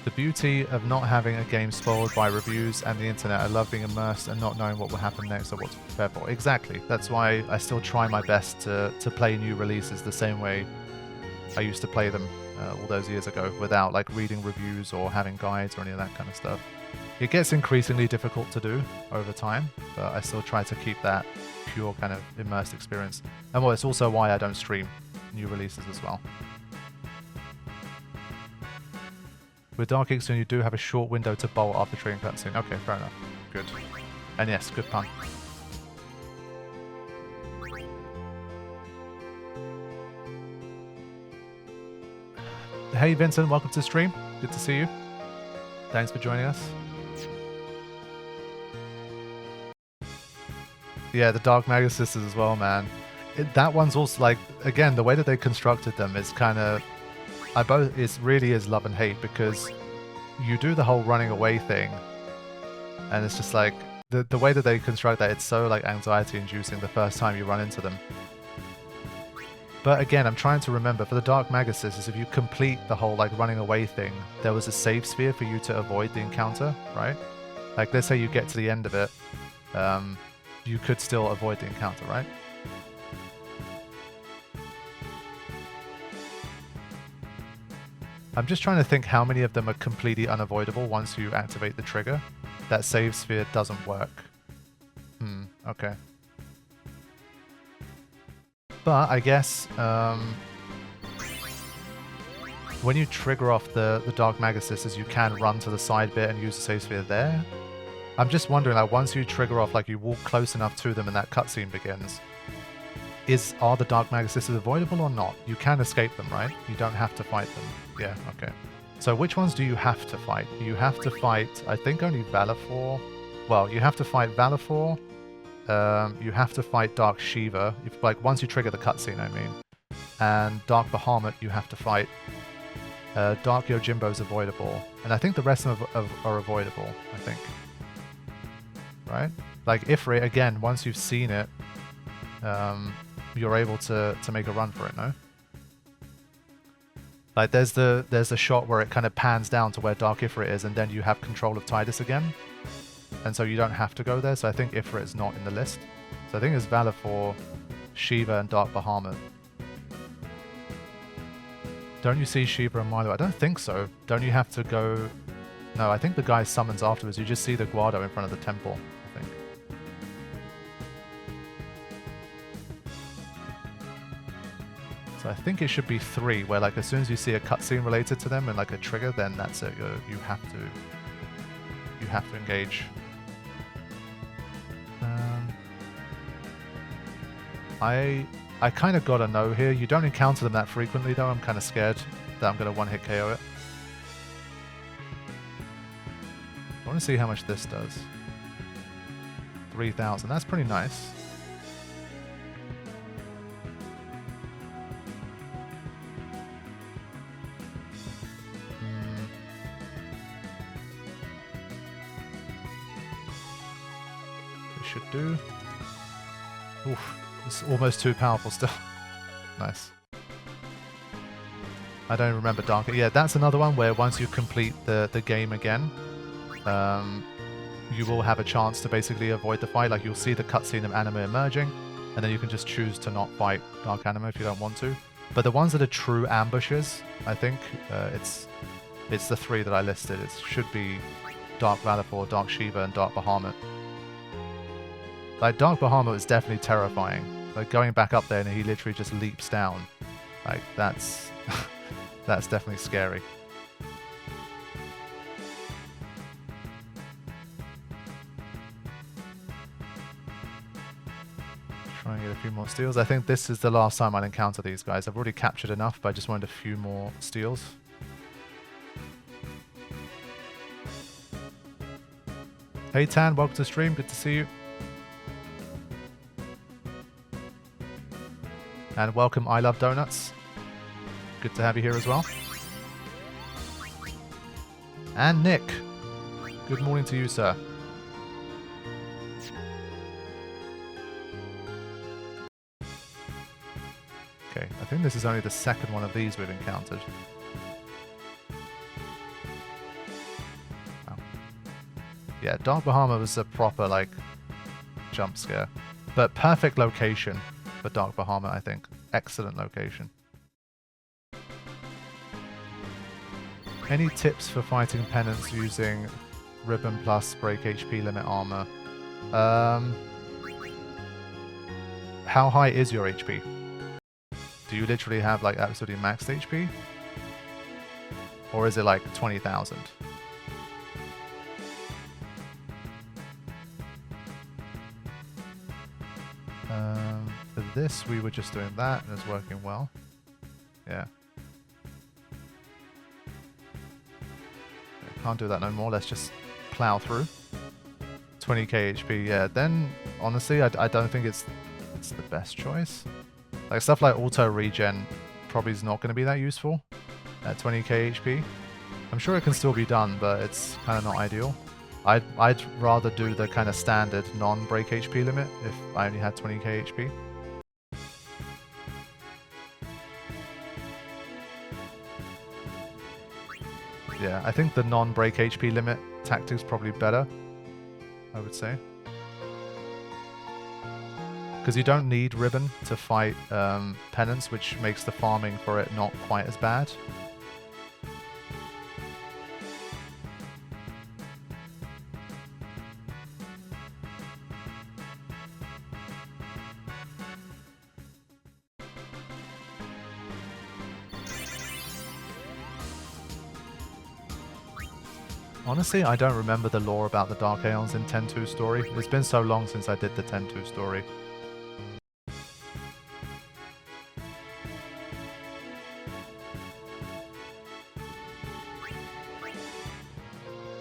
The beauty of not having a game spoiled by reviews and the internet. I love being immersed and not knowing what will happen next or what to prepare for. Exactly. That's why I still try my best to play new releases the same way I used to play them all those years ago, without like reading reviews or having guides or any of that kind of stuff. It gets increasingly difficult to do over time, but I still try to keep that pure kind of immersed experience. And well, it's also why I don't stream new releases as well. With Dark Ixion, you do have a short window to bolt after triggering cutscene. Okay, fair enough. Good. And yes, good pun. Hey Vincent, welcome to the stream. Good to see you. Thanks for joining us. Yeah, the Dark Magus Sisters as well, man. That one's also like, again, the way that they constructed them is kind of, it really is love and hate, because you do the whole running away thing, and it's just like the way that they construct that, it's so like anxiety inducing the first time you run into them. But again, I'm trying to remember, for the Dark Maguses, is if you complete the whole like running away thing, there was a save sphere for you to avoid the encounter, right? Like let's say you get to the end of it, you could still avoid the encounter, right? I'm just trying to think how many of them are completely unavoidable once you activate the trigger. That save sphere doesn't work. Okay. But I guess when you trigger off the Dark Maguses, you can run to the side bit and use the save sphere there. I'm just wondering, like, once you trigger off, like, you walk close enough to them and that cutscene begins, are the Dark Maguses avoidable or not? You can escape them, right? You don't have to fight them. Yeah, okay. So which ones do you have to fight? You have to fight, I think, only Valifor. Well, you have to fight Valifor. You have to fight Dark Shiva. Like, once you trigger the cutscene, I mean. And Dark Bahamut, you have to fight. Dark Yojimbo's avoidable. And I think the rest of them are avoidable, I think. Right? Like, Ifrit, again, once you've seen it, you're able to make a run for it, no? Like, there's the shot where it kind of pans down to where Dark Ifrit is, and then you have control of Tidus again. And so you don't have to go there, so I think Ifrit is not in the list. So I think it's Valifor, Shiva, and Dark Bahamut. Don't you see Shiva and Milo? I don't think so. Don't you have to go... No, I think the guy summons afterwards. You just see the Guado in front of the temple, I think. So I think it should be 3, where like as soon as you see a cutscene related to them and like a trigger, then that's it. You have to engage. I kind of gotta know here. You don't encounter them that frequently though. I'm kind of scared that I'm gonna one-hit KO it. I want to see how much this does. 3,000. That's pretty nice. It should do. Oof. It's almost too powerful still. Nice. I don't remember Dark. Yeah, that's another one where once you complete the game again, you will have a chance to basically avoid the fight. Like, you'll see the cutscene of Anima emerging, and then you can just choose to not fight Dark Anima if you don't want to. But the ones that are true ambushes, I think, it's the 3 that I listed. It should be Dark Valifor, Dark Shiva, and Dark Bahamut. Like, Dark Bahamut is definitely terrifying. Like, going back up there and he literally just leaps down. Like, that's... that's definitely scary. Try and get a few more steals. I think this is the last time I'll encounter these guys. I've already captured enough, but I just wanted a few more steals. Hey Tan, welcome to the stream. Good to see you. And welcome, I Love Donuts. Good to have you here as well. And Nick. Good morning to you, sir. Okay, I think this is only the second one of these we've encountered. Wow. Yeah, Dark Bahamut was a proper, like, jump scare. But perfect location for Dark Bahamut, I think. Excellent location. Any tips for fighting penance using Ribbon Plus break HP limit armor? How high is your HP? Do you literally have like absolutely maxed HP? Or is it like 20,000? For this, we were just doing that and it's working well. Yeah. Can't do that no more. Let's just plow through. 20k HP. Yeah. Then honestly, I don't think it's the best choice. Like stuff like auto regen probably is not going to be that useful at 20k HP. I'm sure it can still be done, but it's kind of not ideal. I'd rather do the kind of standard non-break HP limit if I only had 20k HP. Yeah, I think the non-break HP limit tactic's probably better, I would say. Because you don't need Ribbon to fight Penance, which makes the farming for it not quite as bad. Honestly, I don't remember the lore about the Dark Aeons in 10.2 story. It's been so long since I did the 10.2 story.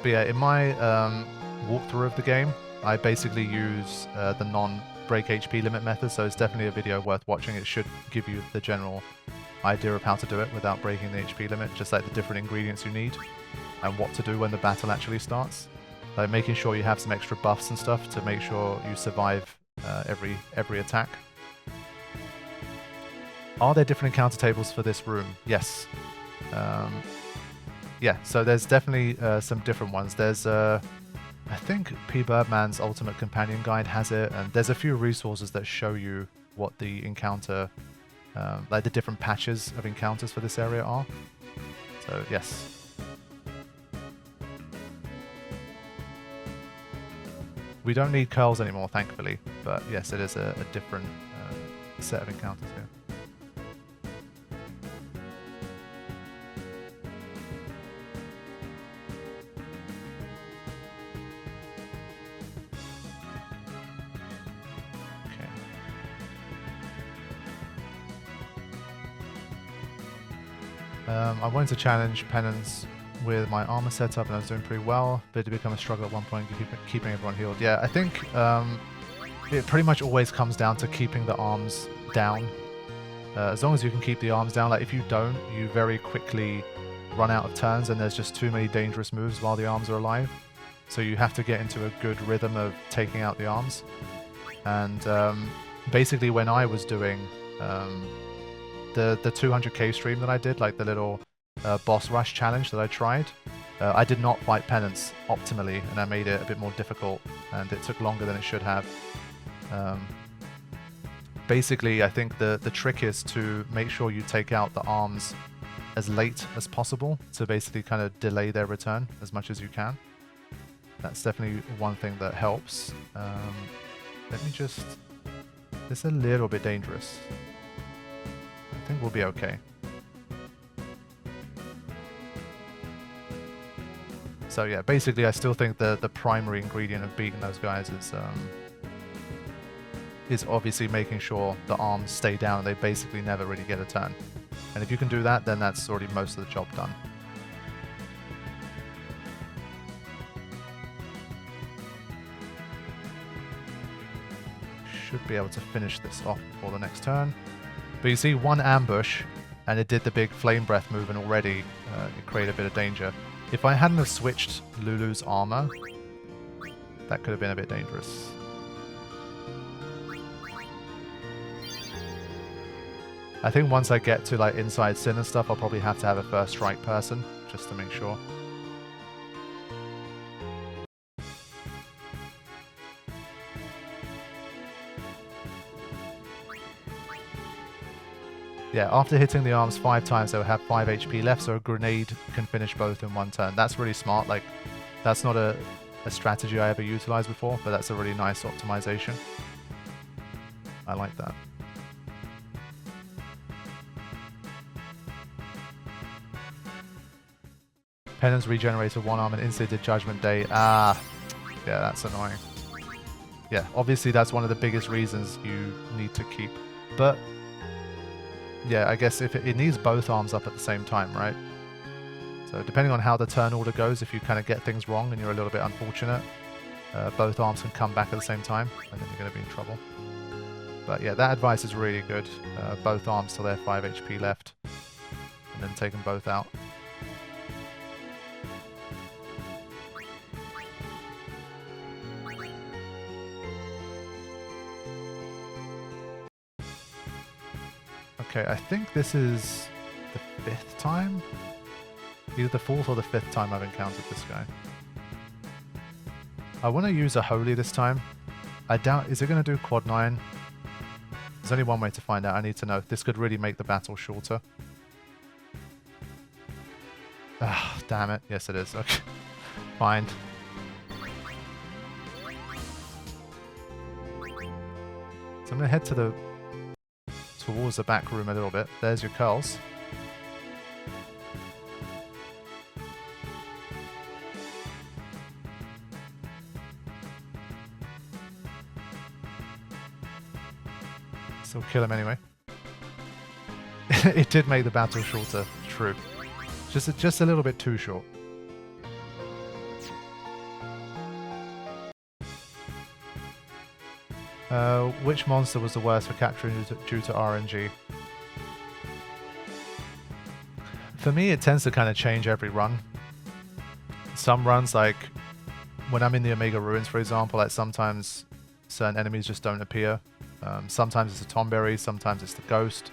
But yeah, in my walkthrough of the game, I basically use the non-break HP limit method, so it's definitely a video worth watching. It should give you the general idea of how to do it without breaking the HP limit, just like the different ingredients you need and what to do when the battle actually starts. Like making sure you have some extra buffs and stuff to make sure you survive every attack. Are there different encounter tables for this room? Yes. Yeah, so there's definitely some different ones. There's, I think P. Birdman's Ultimate Companion Guide has it, and there's a few resources that show you what the encounter, like the different patches of encounters for this area are. So, yes. We don't need curls anymore, thankfully, but yes, it is a different set of encounters here. I wanted to challenge Penance with my armor setup and I was doing pretty well, but it did become a struggle at one point keeping everyone healed. Yeah, I think it pretty much always comes down to keeping the arms down. As long as you can keep the arms down, like if you don't, you very quickly run out of turns and there's just too many dangerous moves while the arms are alive. So you have to get into a good rhythm of taking out the arms. And basically when I was doing the 200k stream that I did, like the little boss rush challenge that I tried, I did not fight Penance optimally and I made it a bit more difficult and it took longer than it should have. Basically, I think the trick is to make sure you take out the arms as late as possible to basically kind of delay their return as much as you can. That's definitely one thing that helps. Let me just... It's a little bit dangerous. I think we'll be okay. So yeah, basically I still think the primary ingredient of beating those guys is obviously making sure the arms stay down and they basically never really get a turn. And if you can do that, then that's already most of the job done. Should be able to finish this off before the next turn. But you see one ambush, and it did the big flame breath move, and already it created a bit of danger. If I hadn't have switched Lulu's armor, that could have been a bit dangerous. I think once I get to like Inside Sin and stuff, I'll probably have to have a first strike person, just to make sure. Yeah, after hitting the arms 5 times, they'll have 5 HP left, so a grenade can finish both in one turn. That's really smart. Like, that's not a strategy I ever utilized before, but that's a really nice optimization. I like that. Penance regenerated 1 arm and instantly did Judgment Day. Ah, yeah, that's annoying. Yeah, obviously that's one of the biggest reasons you need to keep. But yeah, I guess if it needs both arms up at the same time, right? So depending on how the turn order goes, if you kind of get things wrong and you're a little bit unfortunate, both arms can come back at the same time, and then you're going to be in trouble. But yeah, that advice is really good. Both arms till they're 5 HP left, and then take them both out. Okay, I think this is the 5th time. Either the 4th or the 5th time I've encountered this guy. I want to use a Holy this time. I doubt... Is it going to do quad 9? There's only one way to find out. I need to know. This could really make the battle shorter. Ah, damn it. Yes, it is. Okay. Fine. So I'm going to head towards the back room a little bit. There's your curls. Still kill him anyway. It did make the battle shorter. True. Just a little bit too short. Which monster was the worst for capturing due to RNG? For me, it tends to kind of change every run. Some runs, like when I'm in the Omega Ruins, for example, like sometimes certain enemies just don't appear. Sometimes it's a Tomberry, sometimes it's the Ghost.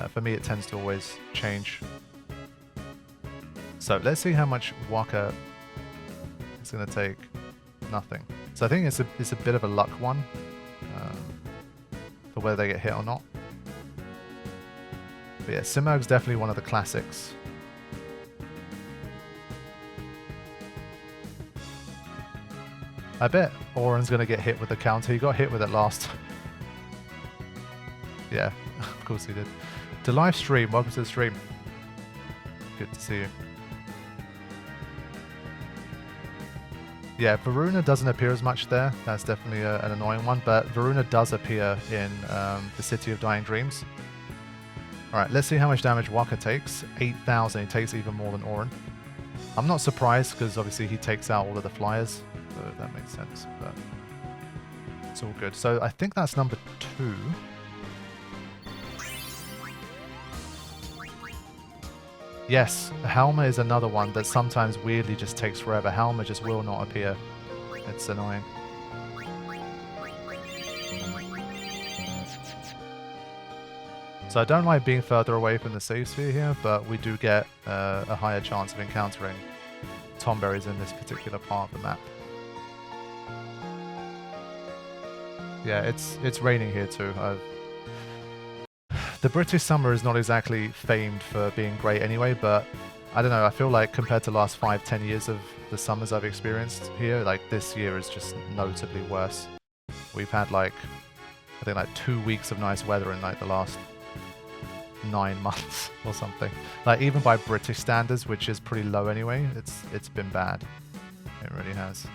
For me, it tends to always change. So let's see how much Waka is going to take. Nothing. So I think it's a bit of a luck one. For whether they get hit or not. But yeah, Simurgh's definitely one of the classics. I bet Auron's going to get hit with the counter. He got hit with it last. Yeah, of course he did. To Livestream, welcome to the stream. Good to see you. Yeah, Varuna doesn't appear as much there. That's definitely an annoying one. But Varuna does appear in the City of Dying Dreams. Alright, let's see how much damage Waka takes. 8,000. He takes even more than Auron. I'm not surprised because obviously he takes out all of the flyers. So that makes sense. But it's all good. So I think that's number 2. Yes, Helma is another one that sometimes weirdly just takes forever. Helma just will not appear. It's annoying. So I don't like being further away from the save sphere here, but we do get a higher chance of encountering Tomberries in this particular part of the map. Yeah, it's raining here too. The British summer is not exactly famed for being great anyway, but I don't know, I feel like compared to the last 5-10 years of the summers I've experienced here, like this year is just notably worse. We've had like, I think like 2 weeks of nice weather in like the last 9 months or something. Like even by British standards, which is pretty low anyway, it's been bad. It really has.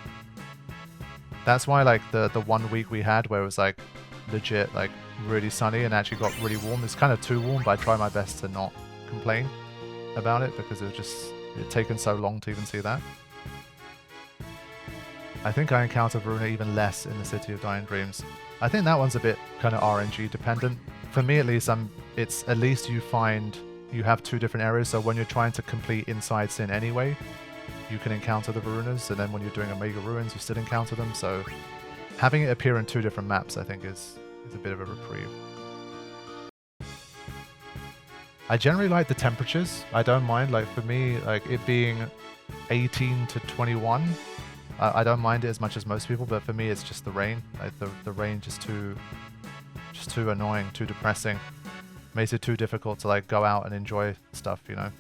That's why like the 1 week we had where it was like legit like really sunny and actually got really warm. It's kind of too warm, but I try my best to not complain about it because it's taken so long to even see that. I think I encountered Varuna even less in the City of Dying Dreams. I think that one's a bit kind of RNG dependent. For me at least, it's at least you have 2 different areas, so when you're trying to complete Inside Sin anyway, you can encounter the Varunas, and then when you're doing Omega Ruins, you still encounter them, so having it appear in 2 different maps I think is a bit of a reprieve. I generally like the temperatures. I don't mind, like for me, like it being 18 to 21, I don't mind it as much as most people, but for me it's just the rain. Like the rain just too annoying, too depressing. Makes it too difficult to like go out and enjoy stuff, you know.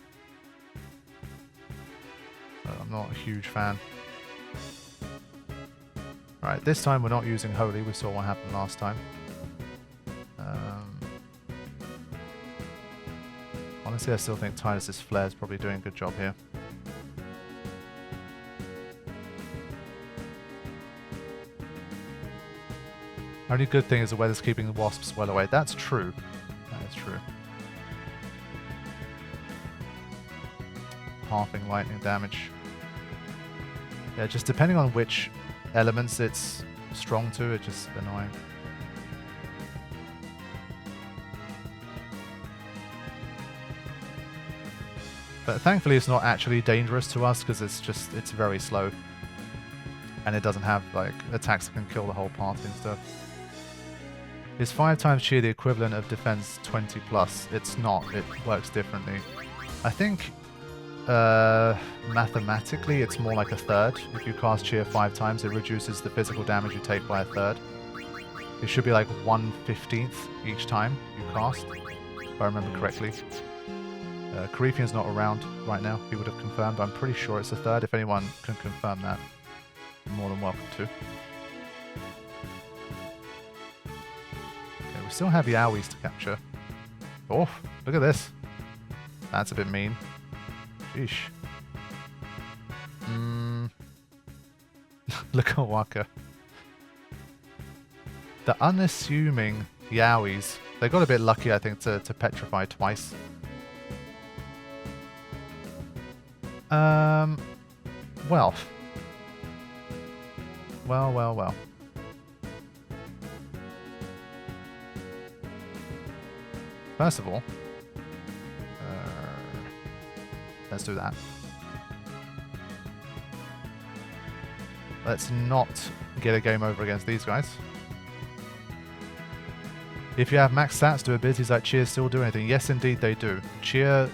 So I'm not a huge fan. Alright, this time we're not using Holy, we saw what happened last time. Honestly, I still think Tidus's Flare is probably doing a good job here. Only good thing is the weather's keeping the wasps well away. That's true. That is true. Halving lightning damage. Yeah, just depending on which elements it's strong to, it's just annoying. But thankfully it's not actually dangerous to us because it's very slow. And it doesn't have like attacks that can kill the whole party and stuff. Is 5 times cheer the equivalent of defense 20 plus? It's not, it works differently. I think Mathematically, it's more like a third. If you cast Cheer 5 times, it reduces the physical damage you take by a third. It should be like 1/15 each time you cast, if I remember correctly. Carithian's not around right now. He would have confirmed, but I'm pretty sure it's a third. If anyone can confirm that, you're more than welcome to. Okay, we still have Yowies to capture. Oh, look at this. That's a bit mean. Sheesh. Look at Waka. The unassuming Yowies. They got a bit lucky, I think, to petrify twice. Well. Well. First of all, let's do that. Let's not get a game over against these guys. If you have max stats, do abilities like Cheer still do anything? Yes, indeed they do. Cheer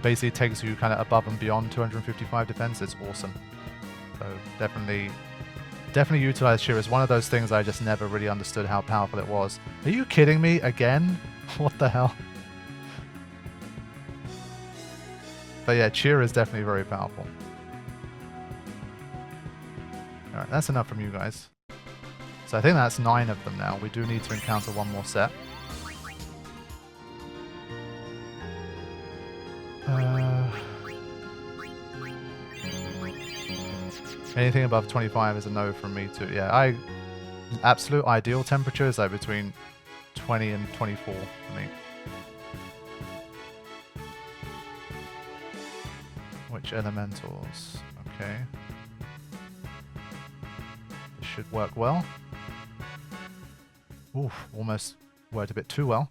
basically takes you kind of above and beyond 255 defense. It's awesome. So definitely utilize Cheer. It's one of those things I just never really understood how powerful it was. Are you kidding me again? What the hell? But yeah, Cheer is definitely very powerful. Alright, that's enough from you guys. So I think that's 9 of them now. We do need to encounter one more set. Anything above 25 is a no from me too. Yeah, absolute ideal temperature is like between 20 and 24 for me. Which elementals? Okay. This should work well. Oof, almost worked a bit too well.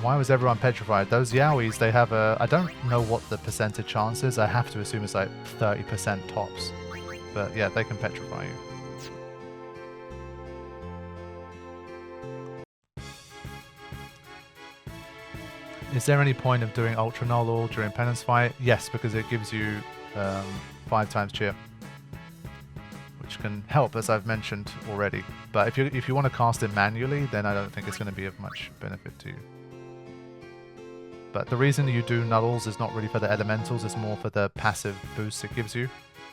Why was everyone petrified? Those Yowies, they have a... I don't know what the percentage chance is. I have to assume it's like 30% tops. But yeah, they can petrify you. Is there any point of doing Ultra Null All during Penance Fight? Yes, because it gives you 5 times Cheer. Which can help, as I've mentioned already. But if you want to cast it manually, then I don't think it's going to be of much benefit to you. But the reason you do Nuddles is not really for the elementals, it's more for the passive boost it gives you.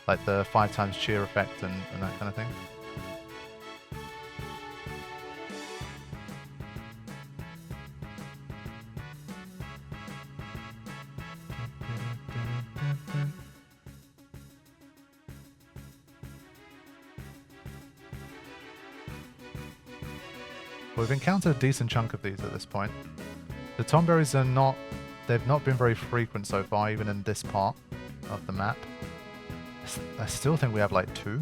Like the 5 times Cheer effect and that kind of thing. We've encountered a decent chunk of these at this point. The Tomberries are not... They've not been very frequent so far, even in this part of the map. I still think we have like 2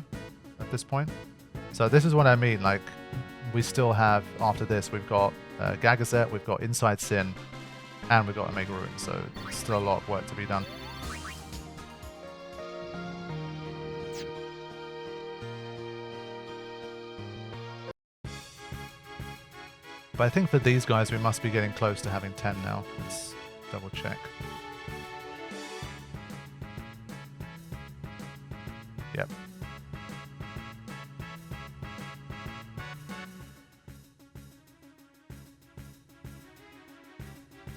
at this point. So this is what I mean, like, we still have, after this, we've got Gagazet, we've got Inside Sin, and we've got Omega Ruin, so still a lot of work to be done. But I think for these guys we must be getting close to having 10 now. Let's double check. Yep.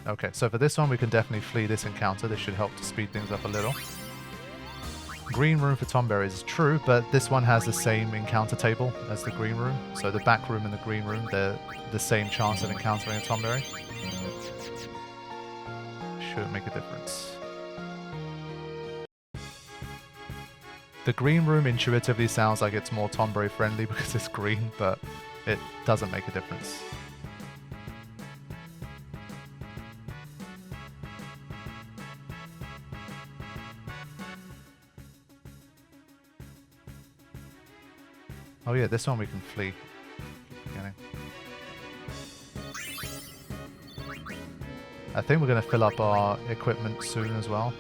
Okay, so for this one we can definitely flee this encounter. This should help to speed things up a little. Green room for Tomberries is true, but this one has the same encounter table as the green room. So the back room and the green room, they're the same chance of encountering a Tomberry. Should make a difference. The green room intuitively sounds like it's more Tomberry friendly because it's green, but it doesn't make a difference. Oh yeah, this one we can flee. Keep forgetting. I think we're going to fill up our equipment soon as well.